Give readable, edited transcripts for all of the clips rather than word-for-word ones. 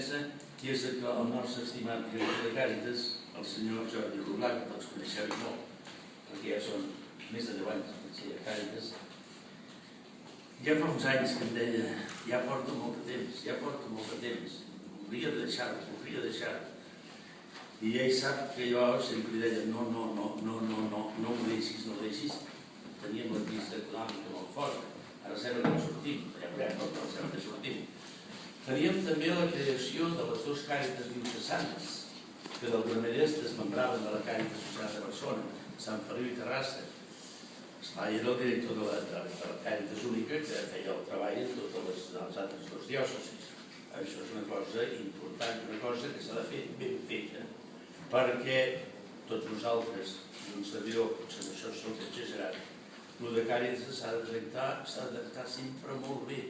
defensa, i és que el nostre estimat director de Càritas, el senyor Jordi Roblà, que tots coneixeu molt, perquè ja són més de 10 anys que sé a Càritas, ja fa uns anys que em deia, ja porto molt de temps, voldria deixar-ho. I ell sap que jo sempre li deia, no ho deixis. Teníem la crisi econòmica molt forta, ara sembla que sortim, ja veurem, però sembla que sortim. Teníem també la creació de les dues Càritas diocesanes, que d'alguna manera es desmembraven de la Càritas Social de Barcelona, Sant Feliu i Terrassa. Era el director de la Càritas Única que feia el treball en totes les altres dues diòcesis. Això és una cosa important, una cosa que s'ha de fer ben feta, perquè tots nosaltres, i un servidor, potser això és exagerat, el de Càritas s'ha de tractar sempre molt bé,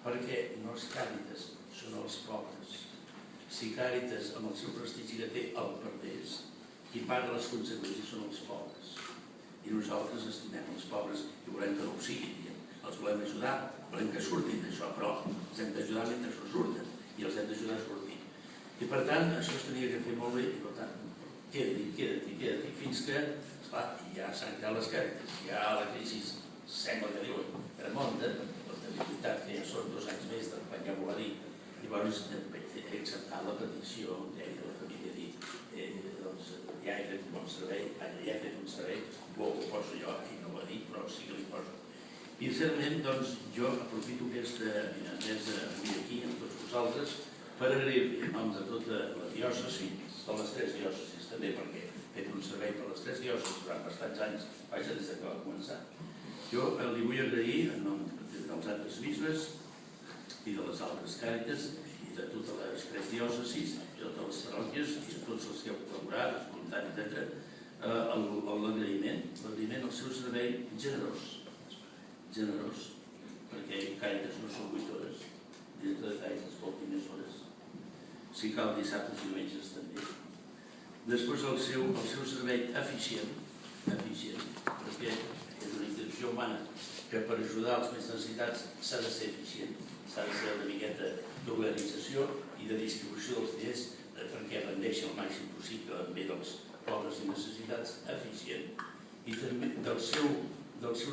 perquè no és Càritas, són els pobres. Si Càritas, amb el seu prestigi que té, el perdés, qui paga les conseqüències són els pobres. I nosaltres estimem els pobres i volem que no ho siguin, els volem ajudar, volem que surtin d'això, però els hem d'ajudar mentre això surten i els hem d'ajudar a sortir. I per tant, això es tenia que fer molt bé i per tant, queda-t'hi, fins que, esclar, ja s'han creat les Càritas, ja la crisi sembla que diuen que remunta, però de veritat que ja són 2 anys més del que ja vol dir. Llavors he acceptat la petició de la família, ja he fet un bon servei, ho poso jo, i no ho ha dit, però sí que li poso. I certament, doncs, jo aprofito aquesta vinentesa avui aquí amb tots vosaltres per agrair-li en nom de tota la diòcesi, de les 3 diòcesis també, perquè he fet un servei per les 3 diòcesis durant bastants anys, vaja, des que va començar. Jo li vull agrair en nom dels altres bisbes i de les altres Càritas i de totes les 3 diòcesis, i de totes les parròquies, i de tots els que heu col·laborat, els voluntaris, etc., l'agraïment al seu servei generós, perquè Càritas no són 8 hores, director de Càritas vol dir més hores, si cal dissabtes i diumenges també. Després el seu servei eficient, perquè és una institució humana que per ajudar els més necessitats s'ha de ser eficient, s'ha de ser una miqueta d'organització i de distribució dels diners perquè rendeixi el màxim possible en bé dels pobres i necessitats, eficient, i també del seu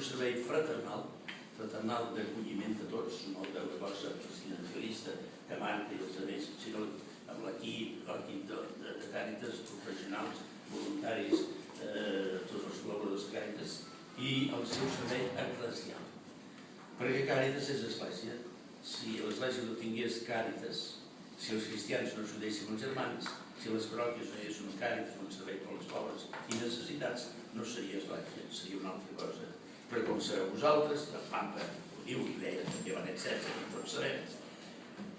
servei fraternal d'acolliment de tots, no d'una cosa presidencialista que manca i els altres, sinó amb l'equip de Càritas, professionals, voluntaris, tots els col·laboradors de Càritas, i el seu servei eclesial. Perquè Càritas és església. Si l'església no tingués Càritas, si els cristians no ajudéssim els germans, si les parròquies no hi hagués un Càritas, un servei per als pobres i necessitats, no seria església, seria una altra cosa. Però com sabeu vosaltres, la Pampa ho diu, i deia també Benet XVI, que tots sabem,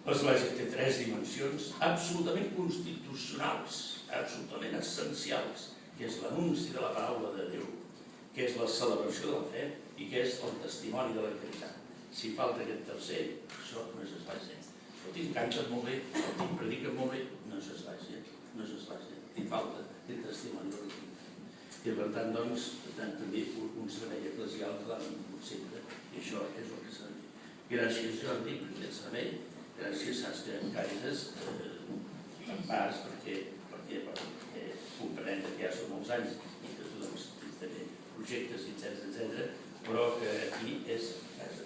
l'església té 3 dimensions absolutament constitucionals, absolutament essencials, que és l'anunci de la paraula de Déu, que és la celebració de la fe i que és el testimoni de la caritat. Si falta aquest tercer, això no és església. Escolti, canten molt bé, escolti, prediquen molt bé, no és església, i falta el testimoni de la caritat. I per tant, doncs, també un servei eclesial que l'ha mantingut sempre, i això és el que s'ha de dir. Gràcies, Jordi, per aquest servei, gràcies, saps que en Càritas, en parts, perquè comprenem que ja són molts anys i que tu doncs també projectes, etc., però que aquí és casa.